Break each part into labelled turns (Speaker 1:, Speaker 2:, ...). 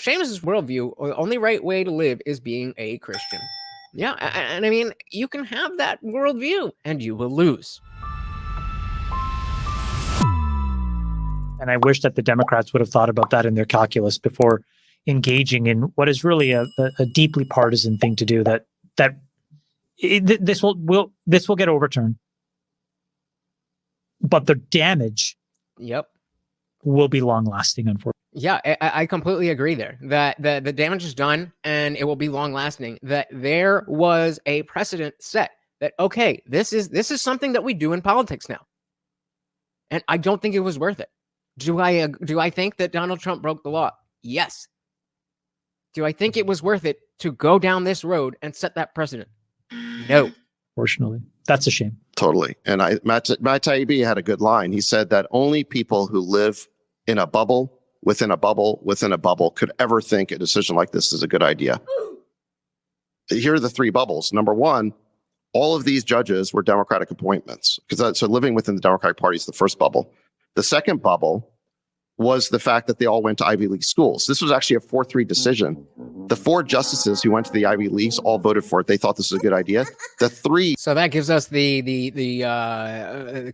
Speaker 1: Seamus's worldview, the only right way to live is being a Christian. Yeah, and I mean, you can have that worldview and you will lose.
Speaker 2: And I wish that the Democrats would have thought about that in their calculus before engaging in what is really a deeply partisan thing to do. This will get overturned, but the damage, will be long lasting. Unfortunately,
Speaker 1: yeah, I completely agree there. That the damage is done and it will be long lasting. That there was a precedent set. That okay, this is something that we do in politics now, and I don't think it was worth it. Do I think that Donald Trump broke the law? Yes. Do I think it was worth it to go down this road and set that precedent? No.
Speaker 2: Fortunately, that's a shame.
Speaker 3: Totally. And Matt Taibbi had a good line. He said that only people who live in a bubble, within a bubble, within a bubble could ever think a decision like this is a good idea. Here are the three bubbles. Number one, all of these judges were Democratic appointments. So living within the Democratic Party is the first bubble. The second bubble was the fact that they all went to Ivy League schools. This was actually a 4-3 decision. The 4 justices who went to the Ivy Leagues all voted for it. They thought this was a good idea. The 3.
Speaker 1: So that gives us the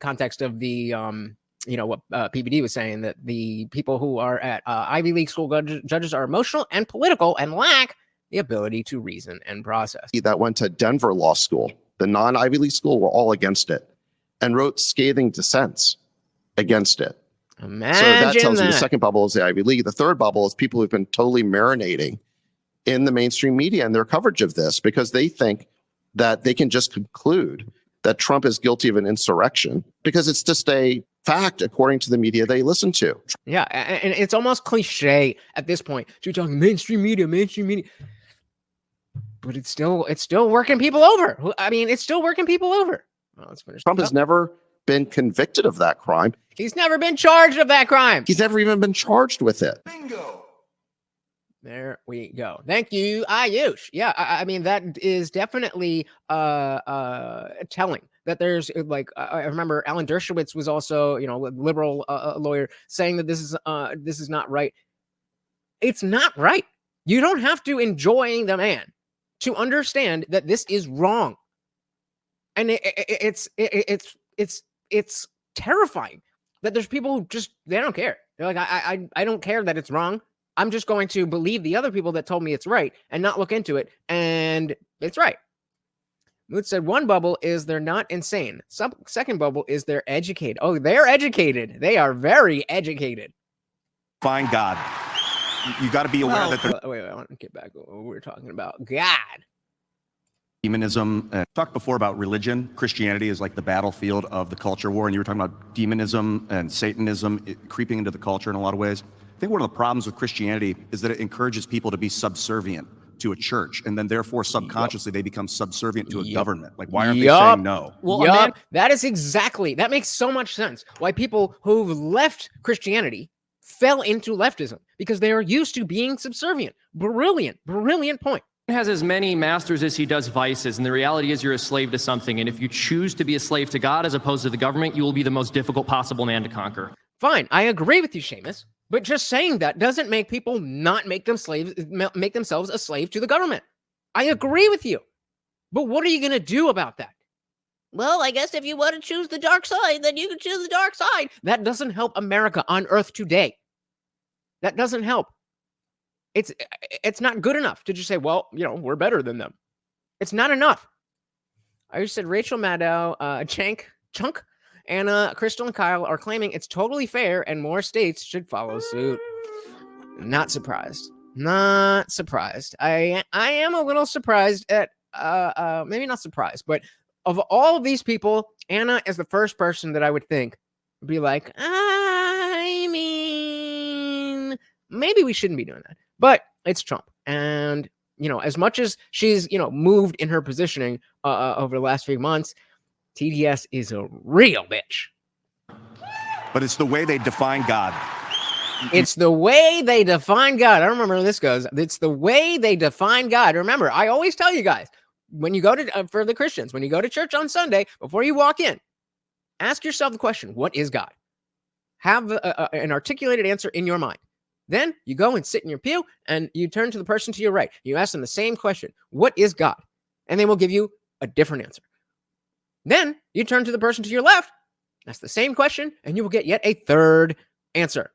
Speaker 1: context of the what PBD was saying, that the people who are at Ivy League school judges are emotional and political and lack the ability to reason and process.
Speaker 3: That went to Denver Law School. The non-Ivy League school were all against it and wrote scathing dissents against it.
Speaker 1: Imagine
Speaker 3: so that tells you the second bubble is the Ivy League. The third bubble is people who've been totally marinating in the mainstream media and their coverage of this because they think that they can just conclude that Trump is guilty of an insurrection because it's just a fact according to the media they listen to.
Speaker 1: Yeah, and it's almost cliche at this point to talk mainstream media. But it's still working people over. I mean, it's still working people over. Well, let's finish.
Speaker 3: Trump has never been convicted of that crime.
Speaker 1: He's never been charged of that crime.
Speaker 3: He's never even been charged with it.
Speaker 1: Bingo. There we go. Thank you, Ayush. Yeah, I mean, that is definitely telling that there's I remember Alan Dershowitz was also, a liberal lawyer saying that this is not right. It's not right. You don't have to enjoy the man to understand that this is wrong. And it's terrifying that there's people who just, they don't care. They're like, I don't care that it's wrong. I'm just going to believe the other people that told me it's right and not look into it. And it's right. Moot said one bubble is they're not insane. Second bubble is they're educated. Oh, they're educated. They are very educated.
Speaker 4: Find God. You got to be aware that
Speaker 1: wait, I want to get back to what we were talking about. God.
Speaker 4: Demonism. Talked before about religion. Christianity is like the battlefield of the culture war, and you were talking about demonism and Satanism creeping into the culture in a lot of ways. I think one of the problems with Christianity is that it encourages people to be subservient to a church, and then therefore subconsciously they become subservient to a government. Like, why aren't they saying no?
Speaker 1: Well, that makes so much sense. Why people who've left Christianity fell into leftism, because they are used to being subservient. Brilliant point.
Speaker 5: Has as many masters as he does vices, and the reality is you're a slave to something, and if you choose to be a slave to God as opposed to the government, you will be the most difficult possible man to conquer.
Speaker 1: Fine, I agree with you, Seamus, but just saying that doesn't make people not make themselves a slave to the government. I agree with you, but what are you going to do about that? Well, I guess if you want to choose the dark side, then you can choose the dark side. That doesn't help America on Earth today. That doesn't help. It's not good enough to just say, well, we're better than them. It's not enough. I just said Rachel Maddow, Chunk, Anna, Crystal, and Kyle are claiming it's totally fair and more states should follow suit. Not surprised. Not surprised. I am a little surprised at, maybe not surprised, but of all of these people, Anna is the first person that I would think would be like, I mean, maybe we shouldn't be doing that. But it's Trump. And, as much as she's, moved in her positioning over the last few months, TDS is a real bitch.
Speaker 4: But it's the way they define God.
Speaker 1: It's the way they define God. I don't remember how this goes. It's the way they define God. Remember, I always tell you guys, when you go to, for the Christians, when you go to church on Sunday, before you walk in, ask yourself the question, what is God? Have an articulated answer in your mind. Then you go and sit in your pew and you turn to the person to your right. You ask them the same question, what is God? And they will give you a different answer. Then you turn to the person to your left, ask the same question, and you will get yet a third answer.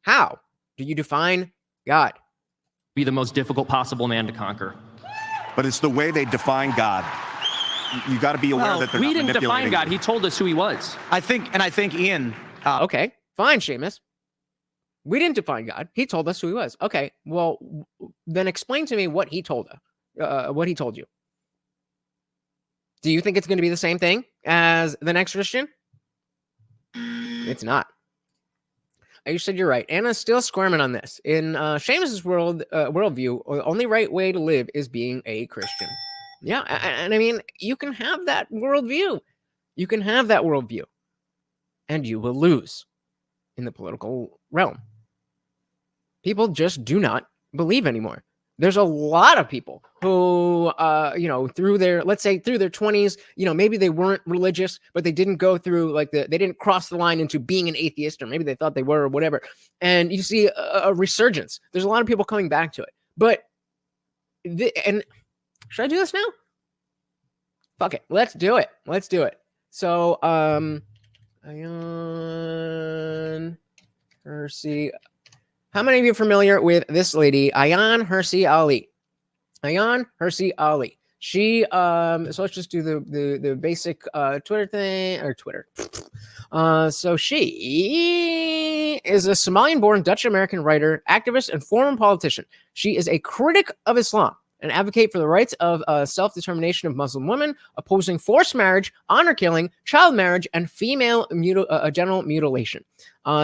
Speaker 1: How do you define God?
Speaker 5: Be the most difficult possible man to conquer.
Speaker 4: But it's the way they define God. You got to be aware that they're
Speaker 5: We
Speaker 4: not
Speaker 5: didn't define
Speaker 4: manipulating
Speaker 5: God.
Speaker 4: you.
Speaker 5: He told us who he was.
Speaker 6: I think Ian.
Speaker 1: Okay, fine, Seamus. We didn't define God. He told us who he was. Okay, well, then explain to me what he told what he told you. Do you think it's going to be the same thing as the next Christian? It's not. You said you're right. Anna's still squirming on this. In Seamus's worldview, the only right way to live is being a Christian. Yeah, and I mean, you can have that worldview. You can have that worldview. And you will lose in the political realm. People just do not believe anymore. There's a lot of people who, through their 20s, maybe they weren't religious, but they didn't go through they didn't cross the line into being an atheist, or maybe they thought they were or whatever. And you see a resurgence. There's a lot of people coming back to it. But, and should I do this now? Fuck it. Let's do it. So, Ayaan Hirsi. How many of you are familiar with this lady, Ayaan Hirsi Ali? Ayaan Hirsi Ali. She, so let's just do the basic Twitter thing, or Twitter. So she is a Somalian-born Dutch-American writer, activist, and former politician. She is a critic of Islam, an advocate for the rights of self-determination of Muslim women, opposing forced marriage, honor killing, child marriage, and female genital mutilation.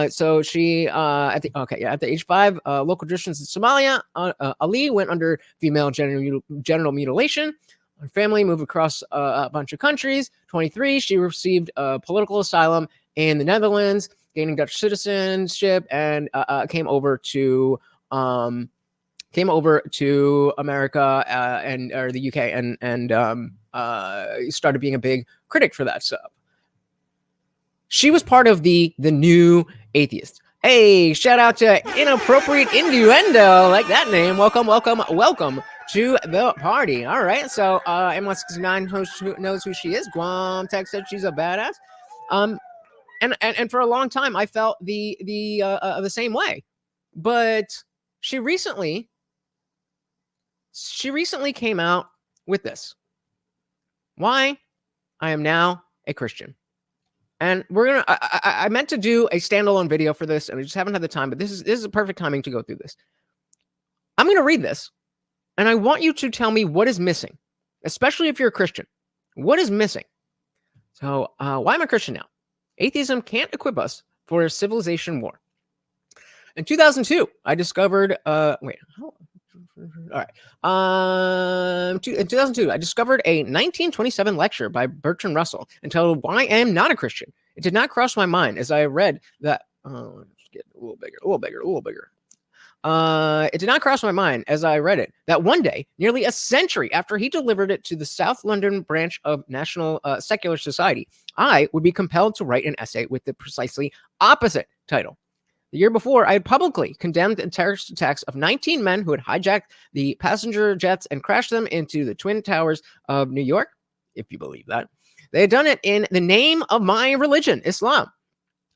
Speaker 1: So she, at the age 5, local traditions in Somalia, Ali went under female genital mutilation. Her family moved across a bunch of countries. 23, she received political asylum in the Netherlands, gaining Dutch citizenship, and came over to America or the UK and started being a big critic for that stuff. She was part of the new atheists. Hey, shout out to Inappropriate Innuendo, like that name. Welcome to the party. All right, so M169 knows who she is. Guam Tech said she's a badass. And for a long time I felt the same way, but she recently came out with this. Why I am now a Christian. And I meant to do a standalone video for this, and I just haven't had the time, but this is a perfect timing to go through this. I'm going to read this, and I want you to tell me what is missing, especially if you're a Christian. What is missing? So why am I a Christian now? Atheism can't equip us for a civilization war. In 2002, I discovered, in 2002, I discovered a 1927 lecture by Bertrand Russell entitled "Why I Am Not a Christian." It did not cross my mind as I read that. Let's get a little bigger. It did not cross my mind as I read it that one day, nearly a century after he delivered it to the South London branch of National Secular Society, I would be compelled to write an essay with the precisely opposite title. The year before, I had publicly condemned the terrorist attacks of 19 men who had hijacked the passenger jets and crashed them into the Twin Towers of New York, if you believe that. They had done it in the name of my religion, Islam.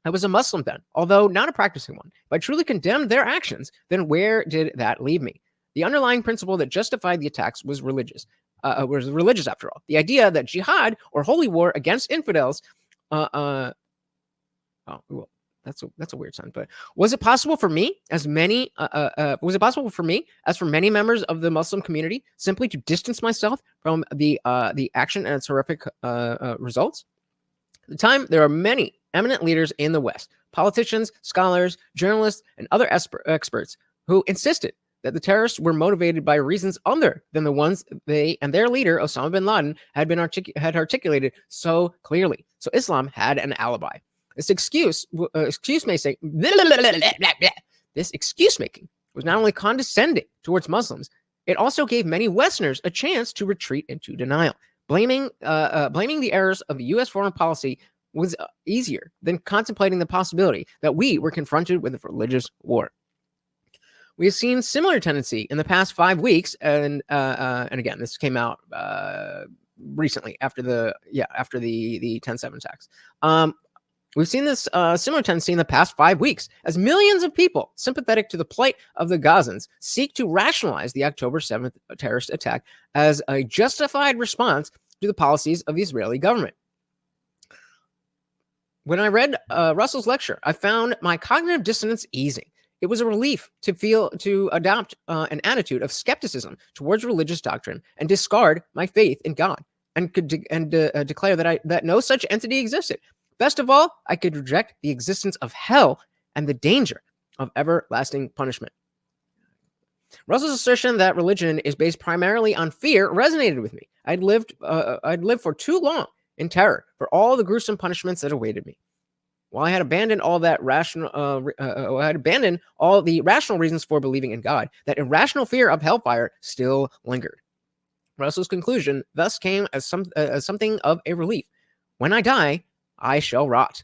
Speaker 1: I was a Muslim then, although not a practicing one. If I truly condemned their actions, then where did that leave me? The underlying principle that justified the attacks was religious after all. The idea that jihad, or holy war against infidels, that's a weird sign. But was it possible for me, as for many members of the Muslim community, simply to distance myself from the action and its horrific results? At the time, there are many eminent leaders in the West, politicians, scholars, journalists, and other experts who insisted that the terrorists were motivated by reasons other than the ones they and their leader, Osama bin Laden, had articulated so clearly. So Islam had an alibi. This excuse making was not only condescending towards Muslims, it also gave many Westerners a chance to retreat into denial. Blaming the errors of the U.S. foreign policy was easier than contemplating the possibility that we were confronted with a religious war. We've seen similar tendency in the past 5 weeks, and again, this came out recently after the 10/7 attacks. We've seen this similar tendency in the past 5 weeks as millions of people sympathetic to the plight of the Gazans seek to rationalize the October 7th terrorist attack as a justified response to the policies of the Israeli government. When I read Russell's lecture, I found my cognitive dissonance easing. It was a relief to adopt an attitude of skepticism towards religious doctrine and discard my faith in God, and declare that no such entity existed. Best of all, I could reject the existence of hell and the danger of everlasting punishment. Russell's assertion that religion is based primarily on fear resonated with me. I'd lived for too long in terror for all the gruesome punishments that awaited me. While I had abandoned all the rational reasons for believing in God, that irrational fear of hellfire still lingered. Russell's conclusion thus came as something of a relief. When I die, I shall rot.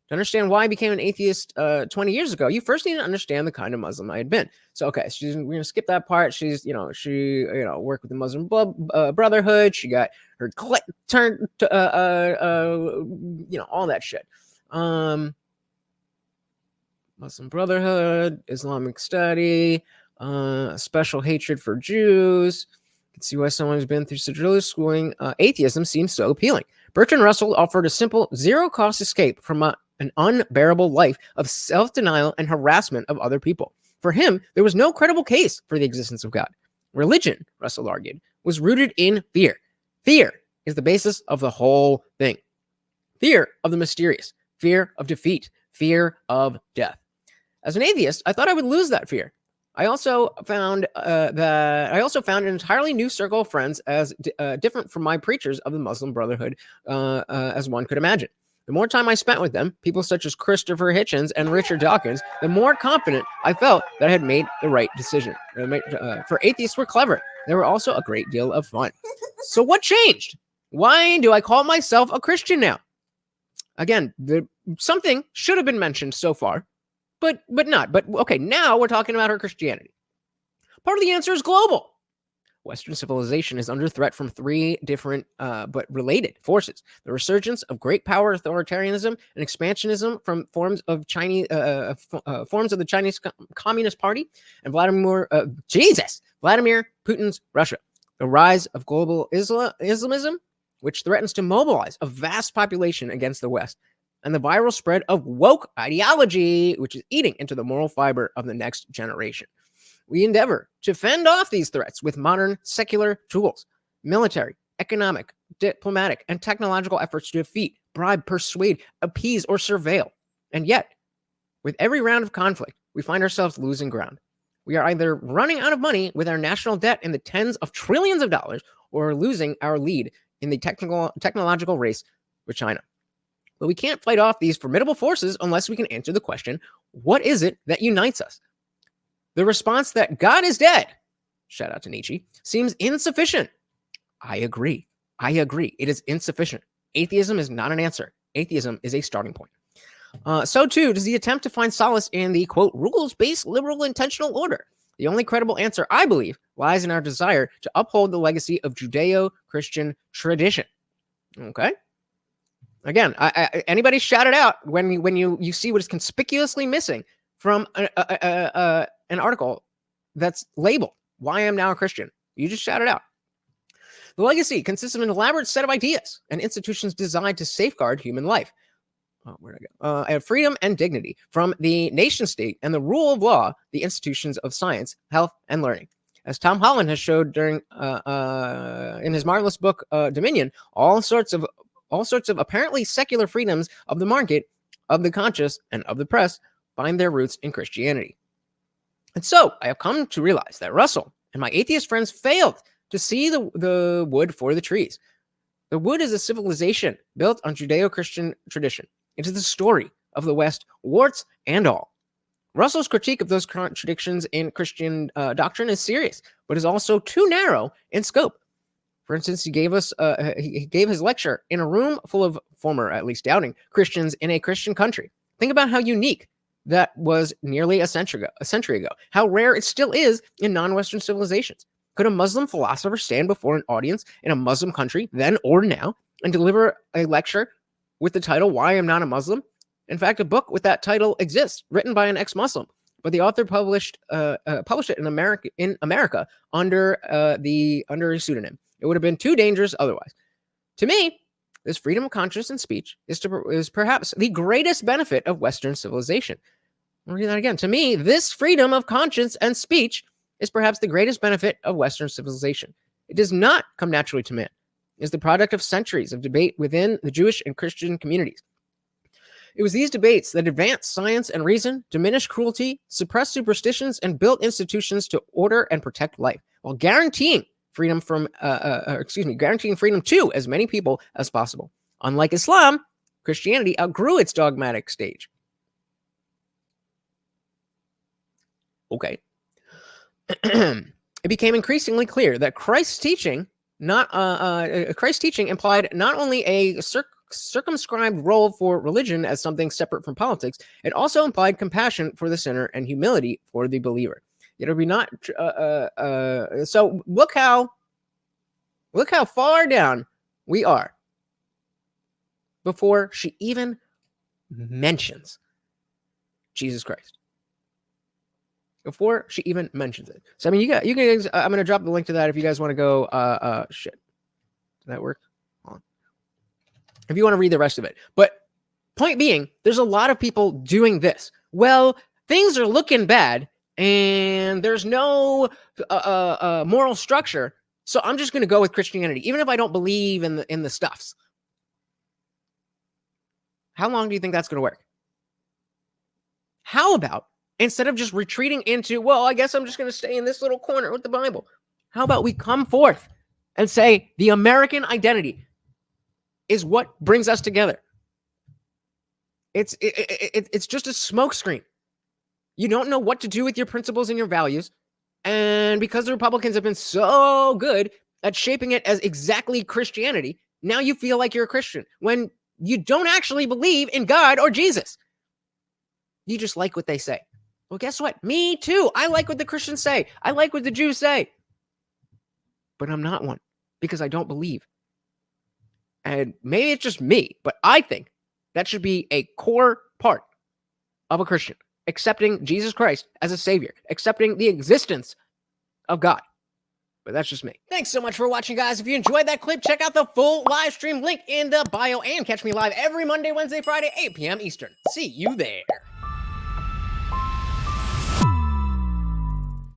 Speaker 1: To understand why I became an atheist 20 years ago, you first need to understand the kind of Muslim I had been. So, okay, we're gonna skip that part. She worked with the Muslim Brotherhood. She got her turned to all that shit. Muslim Brotherhood, Islamic study, special hatred for Jews. You can see why someone who's been through such religious schooling, atheism seems so appealing. Bertrand Russell offered a simple, zero-cost escape from an unbearable life of self-denial and harassment of other people. For him, there was no credible case for the existence of God. Religion, Russell argued, was rooted in fear. Fear is the basis of the whole thing. Fear of the mysterious, fear of defeat, fear of death. As an atheist, I thought I would lose that fear. I also found an entirely new circle of friends as different from my preachers of the Muslim Brotherhood as one could imagine. The more time I spent with them, people such as Christopher Hitchens and Richard Dawkins, the more confident I felt that I had made the right decision. For atheists were clever. They were also a great deal of fun. So what changed? Why do I call myself a Christian now? Again, something should have been mentioned so far, but not. But okay, now we're talking about her Christianity. Part of the answer is global. Western civilization is under threat from 3 different but related forces: the resurgence of great power authoritarianism and expansionism from forms of the Chinese Communist Party, and Vladimir Putin's Russia. The rise of global Islamism, which threatens to mobilize a vast population against the West, and the viral spread of woke ideology, which is eating into the moral fiber of the next generation. We endeavor to fend off these threats with modern secular tools, military, economic, diplomatic, and technological efforts to defeat, bribe, persuade, appease, or surveil. And yet, with every round of conflict, we find ourselves losing ground. We are either running out of money with our national debt in the tens of trillions of dollars, or losing our lead in the technological race with China. But we can't fight off these formidable forces unless we can answer the question, what is it that unites us? The response that God is dead, shout out to Nietzsche, seems insufficient. I agree. It is insufficient. Atheism is not an answer. Atheism is a starting point. So too does the attempt to find solace in the, quote, rules-based liberal intentional order. The only credible answer, I believe, lies in our desire to uphold the legacy of Judeo-Christian tradition. Okay? Again, anybody shout it out when you see what is conspicuously missing from an article that's labeled, "Why I Am Now a Christian." You just shout it out. The legacy consists of an elaborate set of ideas and institutions designed to safeguard human life. Where'd I go? Freedom and dignity from the nation state and the rule of law, the institutions of science, health, and learning. As Tom Holland has showed in his marvelous book Dominion, all sorts of apparently secular freedoms of the market, of the conscious, and of the press find their roots in Christianity. And so I have come to realize that Russell and my atheist friends failed to see the wood for the trees. The wood is a civilization built on Judeo-Christian tradition. It is the story of the West, warts and all. Russell's critique of those contradictions in Christian doctrine is serious, but is also too narrow in scope. For instance, he gave his lecture in a room full of former, at least doubting, Christians in a Christian country. Think about how unique that was nearly a century ago. How rare it still is in non-Western civilizations. Could a Muslim philosopher stand before an audience in a Muslim country, then or now, and deliver a lecture with the title, Why I'm Not a Muslim? In fact, a book with that title exists, written by an ex-Muslim, but the author published it in America under a pseudonym. It would have been too dangerous otherwise. To me, this freedom of conscience and speech is perhaps the greatest benefit of Western civilization. I'll read that again. To me, this freedom of conscience and speech is perhaps the greatest benefit of Western civilization. It does not come naturally to man. It is the product of centuries of debate within the Jewish and Christian communities. It was these debates that advanced science and reason, diminished cruelty, suppressed superstitions, and built institutions to order and protect life, while guaranteeing freedom to as many people as possible. Unlike Islam, Christianity outgrew its dogmatic stage. Okay. It became increasingly clear that Christ's teaching implied not only a circumscribed role for religion as something separate from politics, it also implied compassion for the sinner and humility for the believer. It'll be not. So look how far down we are before she even mentions Jesus Christ. Before she even mentions it. So I mean, you guys. I'm gonna drop the link to that if you guys want to go. Shit, did that work? Hold on. If you want to read the rest of it, but point being, there's a lot of people doing this. Well, things are looking bad, and there's no moral structure, so I'm just gonna go with Christianity, even if I don't believe in the stuffs. How long do you think that's gonna work? How about, instead of just retreating into, well, I guess I'm just going to stay in this little corner with the Bible, how about we come forth and say the American identity is what brings us together? It's just a smokescreen. You don't know what to do with your principles and your values. And because the Republicans have been so good at shaping it as exactly Christianity, now you feel like you're a Christian when you don't actually believe in God or Jesus. You just like what they say. Well, guess what? Me too. I like what the Christians say. I like what the Jews say. But I'm not one because I don't believe. And maybe it's just me, but I think that should be a core part of a Christian. Accepting Jesus Christ as a savior. Accepting the existence of God. But that's just me. Thanks so much for watching, guys. If you enjoyed that clip, check out the full live stream link in the bio and catch me live every Monday, Wednesday, Friday, 8 p.m. Eastern. See you there.